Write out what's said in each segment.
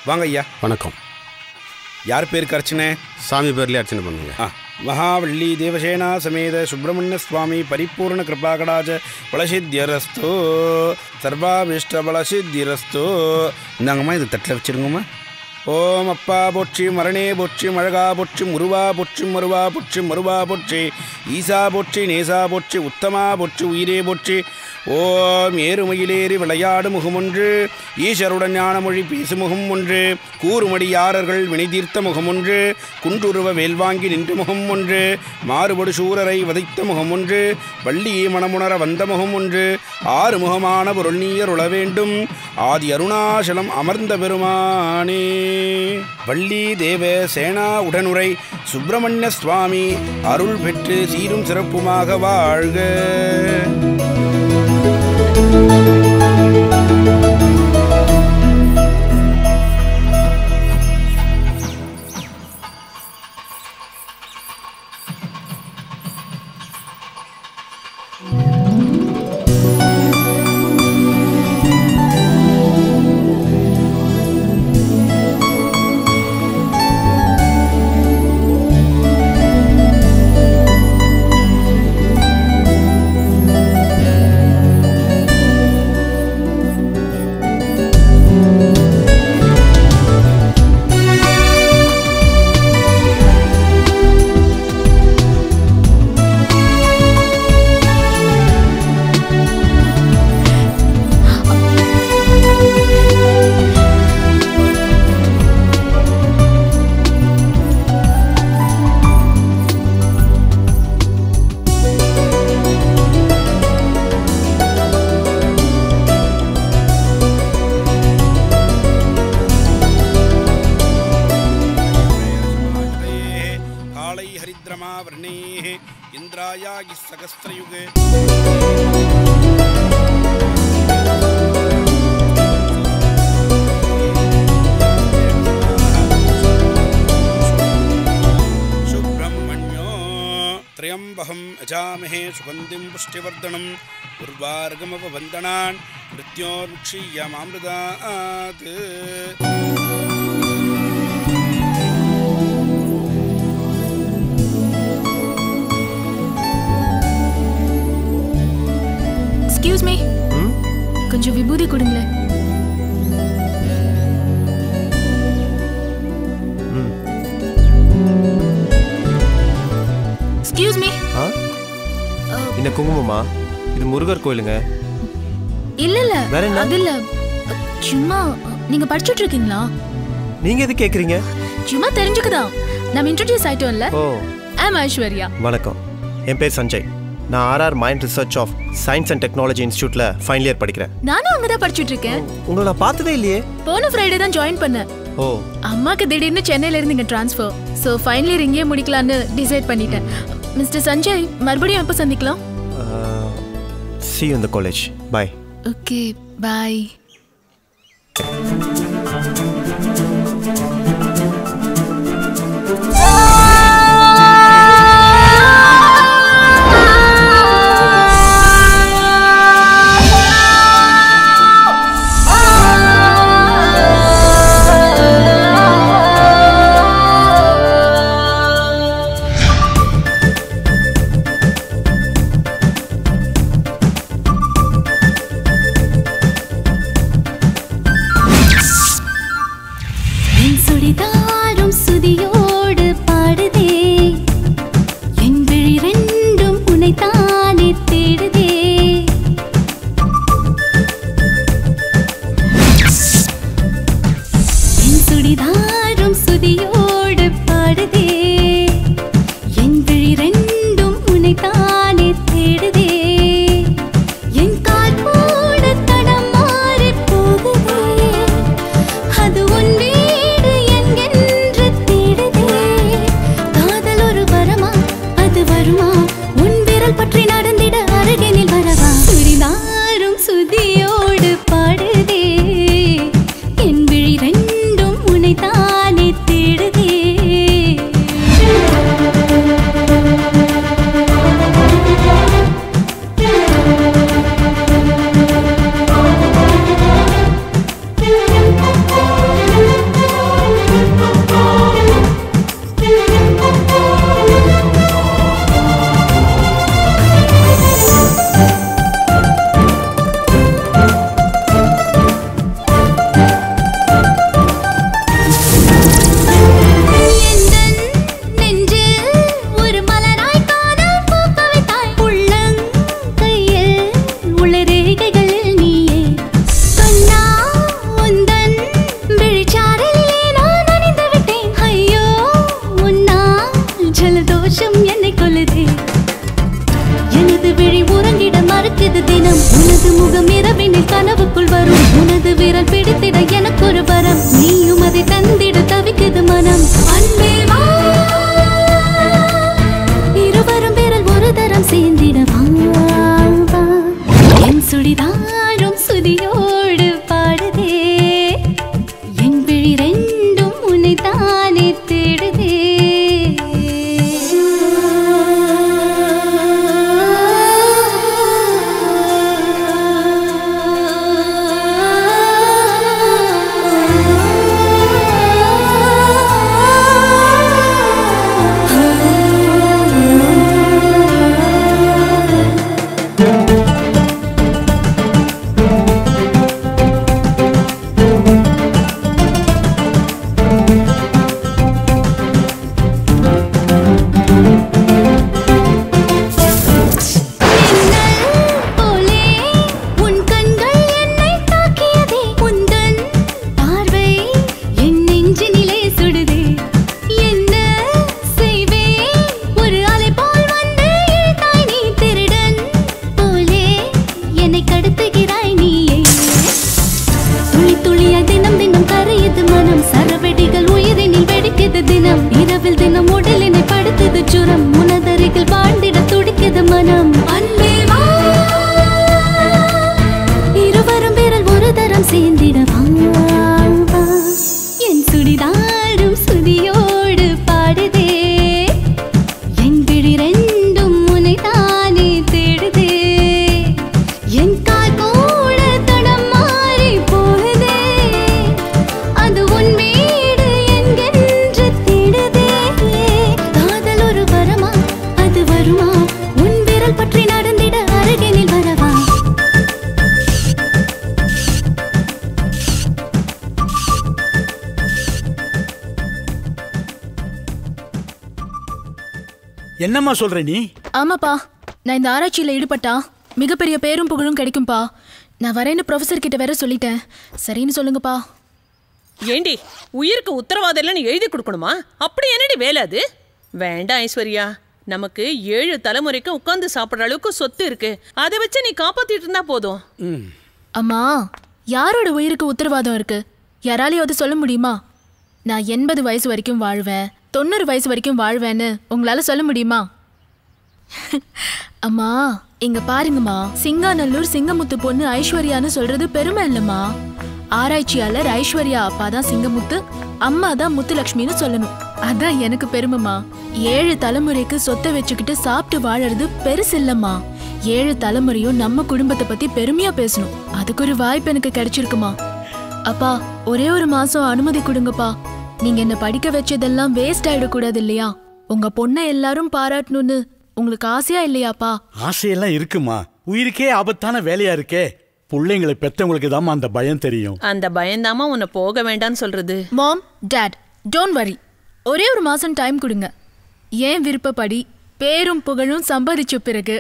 வாங்க ஐயா. வணக்கம். யார் பேருக்கு அர்ச்சனை? சாமி பேர்லேயே அர்ச்சனை பண்ணுங்க. மகாவள்ளி தேவசேனா சமேத சுப்பிரமணிய சுவாமி பரிபூர்ண கிருபாகடாச்ச பலசித்தியரஸ்தோ சர்வாபிஷ்ட பலசித்தியரஸ்தோ. இந்தாங்கம்மா, இது தட்டில் வச்சுருங்கம்மா. ஓம் அப்பா போற்றி, மரணே போற்றி, மழகா போற்றி, முருவா போற்றி, மருவா போற்றி, மருவா போற்றி, ஈசா போற்றி, நேசா போற்றி, உத்தமா போற்றி, உயிரே போற்றி. ஓம் ஏறுமயிலேறி விளையாடு முகமொன்று, ஈஸ்வருடன் ஞான மொழி பேசு முகம் ஒன்று, கூறுமடியாரர்கள் வினைதீர்த்த முகம் ஒன்று, குன்றுருவ வேல்வாங்கி நின்ற முகம் ஒன்று, மாறுபடு சூரரை வதைத்த முகம் ஒன்று, வள்ளியை மனமுணர வந்த முகம் ஒன்று, ஆறு முகமான பொருள் நீயருள வேண்டும், ஆதி அருணாசலம் அமர்ந்த பெருமானே. வள்ளி தேவ சேனா உடனுரை சுப்பிரமணிய சுவாமி அருள் பெற்று சீரும் சிறப்புமாக வாழ்க. இந்திராயாகி சகஸ்திரயுகே சுப்ரமண்யோ த்ரயம்பகம் யஜாமஹே சுகந்திம் புஷ்டிவர்தனம் உர்வார்கமவ வந்தனான் மிருத்யோர்முக்ஷீயமாம்ருதாத். Excuse me. கொஞ்சம் விபூதி கொடுங்களேன். Excuse me. என்ன குங்குமமா? இது முருகர் கோயிலுங்க. இல்ல அது இல்ல. சும்மா நீங்க படிச்சிட்டு இருக்கீங்களா? நீங்க எது கேக்குறீங்க? சும்மா தெரிஞ்சுக்கதா. நான் இன்ட்ரோ듀ஸ் ஆயிட்டோம்ல. ஓ. ஐம் ஐஸ்வர்யா. வணக்கம். என் பேர் சஞ்சய். நான் RR mind research of science and technology இன்ஸ்டிடியூட்ல ஃபைனல் இயர் படிக்கிறேன். நானும் அங்க தான் படிச்சிட்டு இருக்கேன். உங்களை நான் பார்த்ததே இல்லையே. போன ஃப்ரைடே தான் ஜாயின் பண்ணேன். ஓ. அம்மாக்கு திடீர்னு சென்னையில இருந்து இங்க ட்ரான்ஸ்ஃபர். சோ ஃபைனல் இயர் இங்கேயே முடிக்கலாம்னு டிசைட் பண்ணிட்டேன். மிஸ்டர் சஞ்சய், மறுபடியும் எப்போ சந்திக்கலாம்? See you in the college. Bye. Okay, bye. என்னம்மா சொல்ற நீ? ஆமாப்பா, நான் இந்த ஆராய்ச்சியில் ஈடுபட்டா மிகப்பெரிய பேரும் புகழும் கிடைக்கும்பா. நான் வரேன்னு ப்ரொஃபஸர் கிட்ட வேற சொல்லிட்டேன். சரின்னு சொல்லுங்கப்பா. ஏண்டி உயிருக்கு உத்தரவாதம் இல்லைன்னு எழுதி கொடுக்கணுமா? அப்படி என்னடி வேலை அது? வேண்டாம் ஐஸ்வர்யா, நமக்கு 7 தலைமுறைக்கு உட்காந்து சாப்பிட்ற அளவுக்கு சொத்து இருக்கு. அதை வச்சு நீ காப்பாத்திட்டு இருந்தா போதும். அம்மா, யாரோட உயிருக்கு உத்தரவாதம் இருக்கு? யாராலையும் சொல்ல முடியுமா? நான் 80 வயசு வரைக்கும் வாழ்வேன், 90 வயசு வரைக்கும் வாழ்வேன்னு உங்களால சொல்ல முடியுமா? அம்மா இங்க பாருங்கம்மா, சிங்காநல்லூர் சிங்கமுத்து பொண்ணு ஐஸ்வர்யான்னு சொல்றது பெருமை இல்லம்மா. ஆராய்ச்சியாளர் ஐஸ்வர்யா அப்பா தான் சிங்கமுத்து, அம்மா தான் முத்துலட்சுமின்னு சொல்லணும். அதான் எனக்கு பெருமைமா. 7 தலைமுறைக்கு சொத்தை வச்சுக்கிட்டு சாப்பிட்டு வாழறது பெருசு இல்லம்மா. 7 தலைமுறையும் நம்ம குடும்பத்தை பத்தி பெருமையா பேசணும். அதுக்கு ஒரு வாய்ப்பு எனக்கு கிடைச்சிருக்குமா. அப்பா, ஒரே ஒரு மாசம் அனுமதி கொடுங்கப்பா. நீங்க என்ன படிக்க வச்சதெல்லாம் வேஸ்ட் ஆயிடக்கூடாது இல்லையா? உங்க பொண்ணை எல்லாரும் பாராட்டணும்னு உங்களுக்கு ஆசையா இல்லையாப்பா? ஆசையெல்லாம் இருக்குமா, உயிருக்கே ஆபத்தான வேலையா இருக்கே. பிள்ளைங்களை பெற்றவங்களுக்கு தான் அந்த பயம் தெரியும். அந்த பயந்தாமா உன்னை போக வேண்டான்னு சொல்றது. மாம், டாட், டோன்ட் வரி. ஒரே ஒரு மாசம் டைம் கொடுங்க. ஏன் விருப்பப்படி பேரும் புகழும் சம்பாதிச்ச பிறகு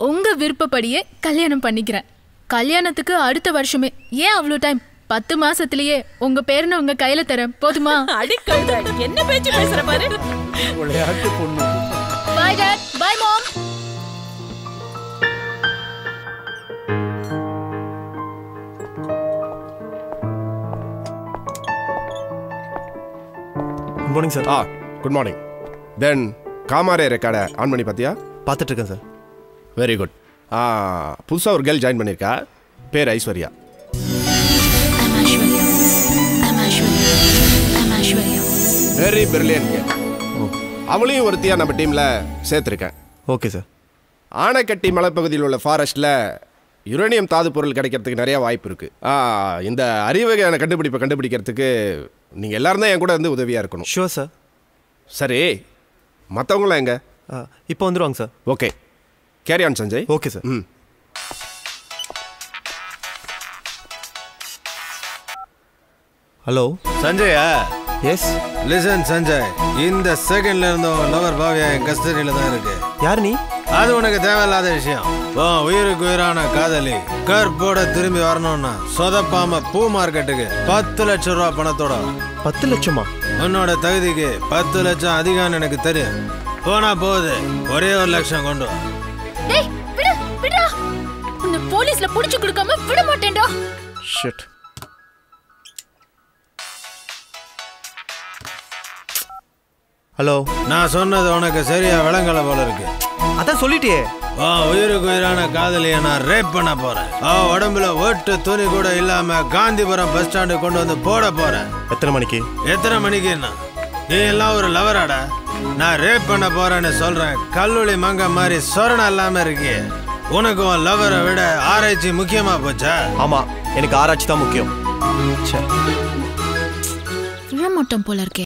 உங்க விருப்பப்படியே கல்யாணம் பண்ணிக்கிறேன். கல்யாணத்துக்கு அடுத்த வருஷமே. ஏன் அவ்வளோ டைம்? 10 மாசத்திலேயே உங்க பேரனை உங்க கையில தரேன், போதுமா? அடிக்கழுத, என்ன பேச்சு பேசுற பாரு. விளையாட்டு பொண்ணு. Bye dad, bye mom. Good morning sir. Good morning. Then camera ரெக்கார்டை ஆன் பண்ணி பார்த்தியா? பார்த்துட்டு இருக்கேன் சார். Very good. புதுசாக ஒரு கேர்ள் ஜாயின் பண்ணியிருக்கா, பேர் ஐஸ்வர்யா. Very brilliant girl. அவளையும் ஒருத்தியாக நம்ம டீமில் சேர்த்துருக்கேன். Okay sir. ஆனைக்கட்டி மலைப்பகுதியில் உள்ள ஃபாரஸ்ட்டில் யுரேனியம் தாது பொருள் கிடைக்கிறதுக்கு நிறையா வாய்ப்பு இருக்குது. இந்த அறிவகையான கண்டுபிடிப்பை கண்டுபிடிக்கிறதுக்கு நீங்கள் எல்லாரும் தான் என் கூட இருந்து உதவியாக இருக்கணும். Sure sir. சரி, மற்றவங்களாம் எங்கே? இப்போ வந்துடுவாங்க சார். Okay, carry on Sanjay. Okay sir. Hello சஞ்சயா? எஸ். லிசன் சஞ்சய், இந்த செகண்ட்ல இருந்தும் லவர் பாவியா என் கஸ்டடியில தான் இருக்கு. யார் நீ? அது உனக்கு தேவையில்லாத விஷயம். உயிருக்கு உயிரான காதலி கற்போட திரும்பி வரணும்னா சொதப்பாம பூ மார்க்கெட்டுக்கு 10 லட்சம் ரூபா பணத்தோட. 10 லட்சமா? உன்னோட தகுதிக்கு 10 லட்சம் அதிகம்னு எனக்கு தெரியும். போனா போகுது, ஒரே 1 லட்சம் கொண்டு வா. டேய், விடு, விடுடா. உன்னை போலீஸ்ல புடிச்சு கொடுக்காம விட மாட்டேன்டா. ஷிட். ஹலோ. நான் சொன்னது உனக்கு சரியா விளங்கல போல இருக்கு. அதான் சொல்லிட்டே. உயிருக்கு உயிரான காதலியை நான் ரேப் பண்ண போறேன். உடம்புல ஒட்டு துணி கூட இல்லாம காந்திபுரம் பஸ் ஸ்டாண்டு கொண்டு வந்து போட போறேன். எத்தனை மணிக்கு? எத்தனை மணிக்குன்னா? நீ எல்லாம் ஒரு லவராடா? நான் ரேப் பண்ண போறேன்னு சொல்றேன். கல்லூரி மங்க மாதிரி சொரணம் இல்லாம இருக்கு. உனக்கு உன் லவரை விட ஆராய்ச்சி முக்கியமா போச்சா? ஆமா, எனக்கு ஆராய்ச்சி தான் முக்கியம். விழ மாட்டோம் போல இருக்கே.